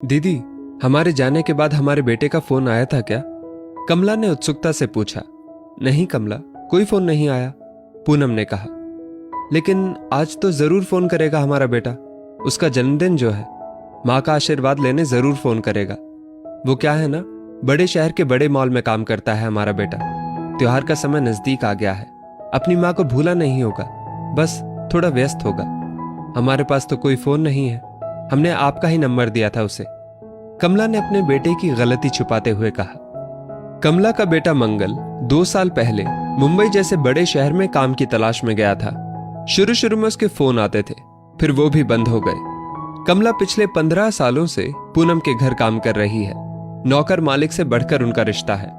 दीदी, हमारे जाने के बाद हमारे बेटे का फोन आया था क्या? कमला ने उत्सुकता से पूछा। नहीं कमला, कोई फोन नहीं आया, पूनम ने कहा। लेकिन आज तो जरूर फोन करेगा हमारा बेटा, उसका जन्मदिन जो है, माँ का आशीर्वाद लेने जरूर फोन करेगा। वो क्या है ना, बड़े शहर के बड़े मॉल में काम करता है हमारा बेटा। त्योहार का समय नजदीक आ गया है, अपनी माँ को भूला नहीं होगा, बस थोड़ा व्यस्त होगा। हमारे पास तो कोई फोन नहीं है, हमने आपका ही नंबर दिया था उसे, कमला ने अपने बेटे की गलती छुपाते हुए कहा। कमला का बेटा मंगल 2 साल पहले मुंबई जैसे बड़े शहर में काम की तलाश में गया था। शुरू शुरू में उसके फोन आते थे, फिर वो भी बंद हो गए। कमला पिछले 15 सालों से पूनम के घर काम कर रही है। नौकर मालिक से बढ़कर उनका रिश्ता है।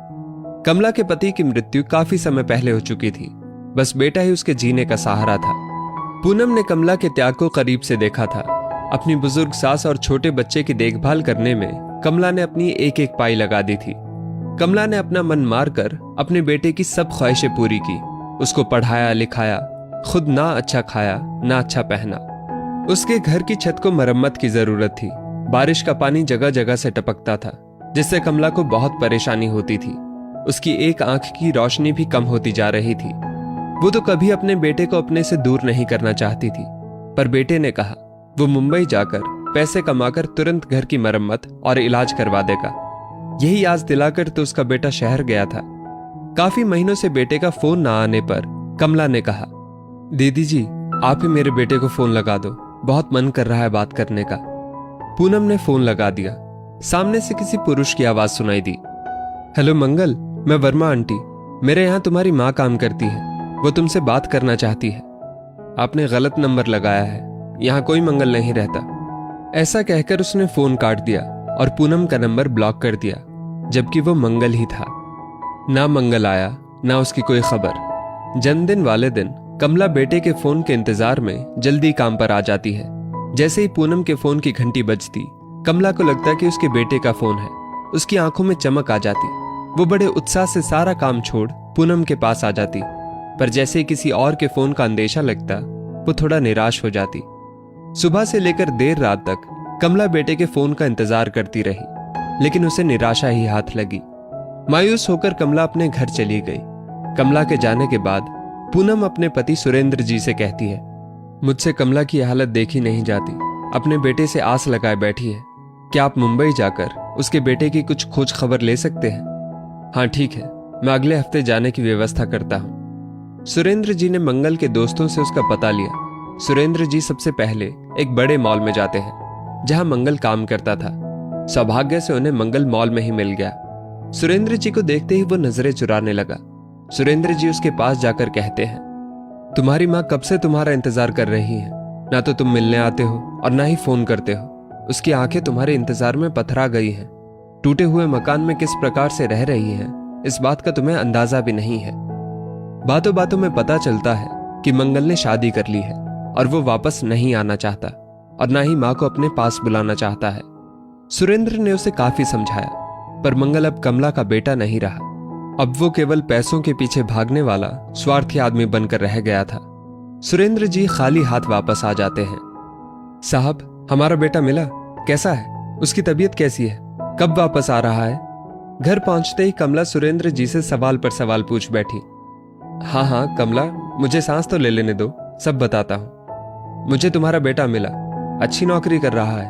कमला के पति की मृत्यु काफी समय पहले हो चुकी थी, बस बेटा ही उसके जीने का सहारा था। पूनम ने कमला के त्याग को करीब से देखा था। अपनी बुजुर्ग सास और छोटे बच्चे की देखभाल करने में कमला ने अपनी एक एक पाई लगा दी थी। कमला ने अपना मन मारकर अपने बेटे की सब ख्वाहिशें पूरी की। उसको पढ़ाया लिखाया, खुद ना अच्छा खाया ना अच्छा पहना। उसके घर की छत को मरम्मत की जरूरत थी। बारिश का पानी जगह जगह से टपकता था, जिससे कमला को बहुत परेशानी होती थी। उसकी एक आंख की रोशनी भी कम होती जा रही थी। वो तो कभी अपने बेटे को अपने से दूर नहीं करना चाहती थी, पर बेटे ने कहा वो मुंबई जाकर पैसे कमाकर तुरंत घर की मरम्मत और इलाज करवा देगा। यही आस दिलाकर तो उसका बेटा शहर गया था। काफी महीनों से बेटे का फोन ना आने पर कमला ने कहा, दीदी जी, आप ही मेरे बेटे को फोन लगा दो, बहुत मन कर रहा है बात करने का। पूनम ने फोन लगा दिया। सामने से किसी पुरुष की आवाज सुनाई दी। हेलो मंगल, मैं वर्मा आंटी, मेरे यहाँ तुम्हारी माँ काम करती है, वो तुमसे बात करना चाहती है। आपने गलत नंबर लगाया है, यहाँ कोई मंगल नहीं रहता। ऐसा कहकर उसने फोन काट दिया और पूनम का नंबर ब्लॉक कर दिया, जबकि वो मंगल ही था। ना मंगल आया, ना उसकी कोई खबर। जन्मदिन वाले दिन कमला बेटे के फोन के इंतजार में जल्दी काम पर आ जाती है। जैसे ही पूनम के फोन की घंटी बजती, कमला को लगता कि उसके बेटे का फोन है। उसकी आंखों में चमक आ जाती। वो बड़े उत्साह से सारा काम छोड़ पूनम के पास आ जाती, पर जैसे ही किसी और के फोन का अंदेशा लगता, वो थोड़ा निराश हो जाती। सुबह से लेकर देर रात तक कमला बेटे के फोन का इंतजार करती रही, लेकिन उसे निराशा ही हाथ लगी। मायूस होकर कमला अपने घर चली गई। कमला के जाने के बाद पूनम अपने पति सुरेंद्र जी से कहती है, मुझसे कमला की हालत देखी नहीं जाती, अपने बेटे से आस लगाए बैठी है। क्या आप मुंबई जाकर उसके बेटे की कुछ खोज खबर ले सकते हैं? हाँ ठीक है, मैं अगले हफ्ते जाने की व्यवस्था करता हूँ। सुरेंद्र जी ने मंगल के दोस्तों से उसका पता लिया। सुरेंद्र जी सबसे पहले एक बड़े मॉल में जाते हैं, जहां मंगल काम करता था। सौभाग्य से उन्हें मंगल मॉल में ही मिल गया। सुरेंद्र जी को देखते ही वो नजरें चुराने लगा। सुरेंद्र जी उसके पास जाकर कहते हैं, तुम्हारी माँ कब से तुम्हारा इंतजार कर रही है, ना तो तुम मिलने आते हो और ना ही फोन करते हो। उसकी आंखें तुम्हारे इंतजार में पथरा गई हैं। टूटे हुए मकान में किस प्रकार से रह रही हैं, इस बात का तुम्हें अंदाजा भी नहीं है। बातों बातों में पता चलता है कि मंगल ने शादी कर ली है और वो वापस नहीं आना चाहता और ना ही माँ को अपने पास बुलाना चाहता है। सुरेंद्र ने उसे काफी समझाया, पर मंगल अब कमला का बेटा नहीं रहा। अब वो केवल पैसों के पीछे भागने वाला स्वार्थी आदमी बनकर रह गया था। सुरेंद्र जी खाली हाथ वापस आ जाते हैं। साहब, हमारा बेटा मिला, कैसा है, उसकी तबीयत कैसी है, कब वापस आ रहा है? घर पहुंचते ही कमला सुरेंद्र जी से सवाल पर सवाल पूछ बैठी। हाँ हाँ कमला, मुझे सांस तो ले लेने दो, सब बताता हूँ। मुझे तुम्हारा बेटा मिला, अच्छी नौकरी कर रहा है।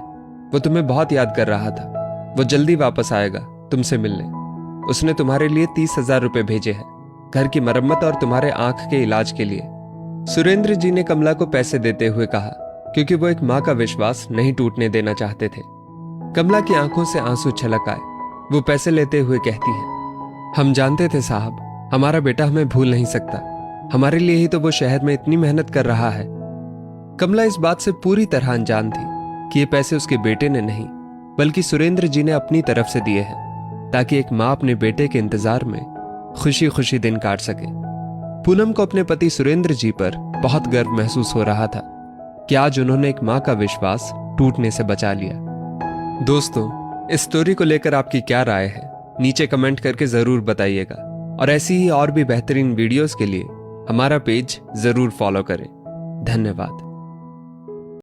वो तुम्हें बहुत याद कर रहा था। वो जल्दी वापस आएगा तुमसे मिलने। उसने तुम्हारे लिए 30,000 रुपए भेजे हैं, घर की मरम्मत और तुम्हारे आंख के इलाज के लिए। सुरेंद्र जी ने कमला को पैसे देते हुए कहा, क्योंकि वो एक माँ का विश्वास नहीं टूटने देना चाहते थे। कमला की आंखों से आंसू छलक आए। वो पैसे लेते हुए कहती है, हम जानते थे साहब, हमारा बेटा हमें भूल नहीं सकता। हमारे लिए ही तो वो शहर में इतनी मेहनत कर रहा है। कमला इस बात से पूरी तरह अनजान थी कि ये पैसे उसके बेटे ने नहीं, बल्कि सुरेंद्र जी ने अपनी तरफ से दिए हैं, ताकि एक माँ अपने बेटे के इंतजार में खुशी खुशी दिन काट सके। पूनम को अपने पति सुरेंद्र जी पर बहुत गर्व महसूस हो रहा था कि आज उन्होंने एक माँ का विश्वास टूटने से बचा लिया। दोस्तों, इस स्टोरी को लेकर आपकी क्या राय है, नीचे कमेंट करके जरूर बताइएगा। और ऐसी ही और भी बेहतरीन वीडियोस के लिए हमारा पेज जरूर फॉलो करें। धन्यवाद।